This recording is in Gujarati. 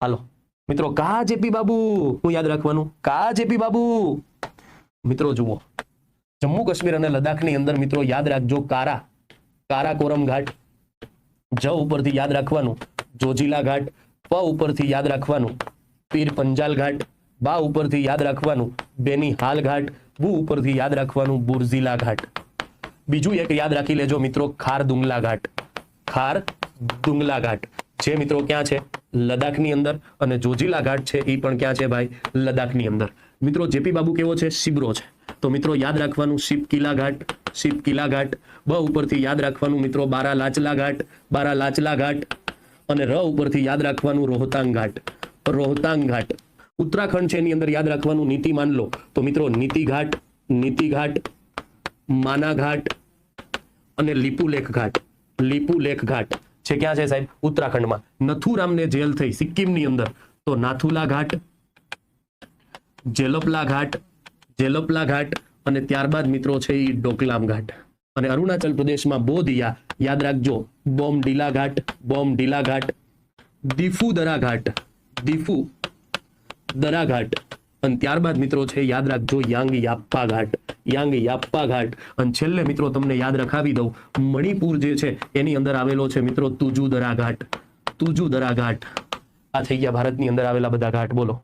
હાલો મિત્રો, કા જેપી બાબુ હું યાદ રાખવાનું, કા જેપી બાબુ। મિત્રો જુઓ, જમ્મુ કાશ્મીર અને લદ્દાખની અંદર મિત્રો યાદ રાખજો કારા, કારાકોરમ ઘાટ। જ ઉપરથી યાદ રાખવાનું જોજીલા ઘાટ, પ ઉપરથી યાદ રાખવાનું પીર પંજાલ ઘાટ, બા ઉપરથી યાદ રાખવાનું બેની હાલ ઘાટ, બુ ઉપરથી યાદ રાખવાનું બુરઝીલા ઘાટ। બીજું એક યાદ રાખી લેજો મિત્રો, ખાર દુંગલા ઘાટ, ખાર દુંગલા ઘાટ, જે મિત્રો ક્યાં છે, લદ્દાખની અંદર, અને જોજીલા ઘાટ છે એ પણ ક્યાં છે ભાઈ, લદ્દાખની અંદર। મિત્રો જેપી બાબુ કેવો છે, શિબરો છે, તો મિત્રો યાદ રાખવાનું શિપકીલા ઘાટ, શિપકીલા ઘાટ। બ ઉપરથી યાદ રાખવાનું મિત્રો બારા લાચલા ઘાટ, બારા લાચલા ઘાટ, અને ર ઉપરથી યાદ રાખવાનું રોહતાંગ ઘાટ, રોહતાંગ ઘાટ। ઉત્તરાખંડ છે એની અંદર યાદ રાખવાનું નીતિ માનલો, તો મિત્રો નીતિ ઘાટ, નીતિ ઘાટ, માના ઘાટ અને લીપુલેખ ઘાટ, લીપુલેખ ઘાટ છે ક્યાં છે સાહેબ, ઉત્તરાખંડમાં। નથુરામને જેલ થઈ સિક્કિમની અંદર, તો નાથુલા ઘાટ, જેલપલા ઘાટ, જેલપલા ઘાટ, અને ત્યારબાદ મિત્રો છે એ ડોકલામ ઘાટ। અને અરુણાચલ પ્રદેશમાં બોધિયા, યાદ રાખજો બોમડીલા ઘાટ, બોમડીલા ઘાટ, દીફુ દરા ઘાટ, દીફુ દરા ઘાટ, અને ત્યારબાદ મિત્રો છે યાદ રાખજો યાંગ યાપ્પા ઘાટ, યાંગ યાપ્પા ઘાટ। અને છેલ્લે મિત્રો તમને યાદ રખાવી દઉં, મણિપુર જે છે એની અંદર આવેલો છે મિત્રો તુજુ દરા ઘાટ, તુજુ દરા ઘાટ। આ થઈ ગયા ભારતની અંદર આવેલા બધા ઘાટ, બોલો।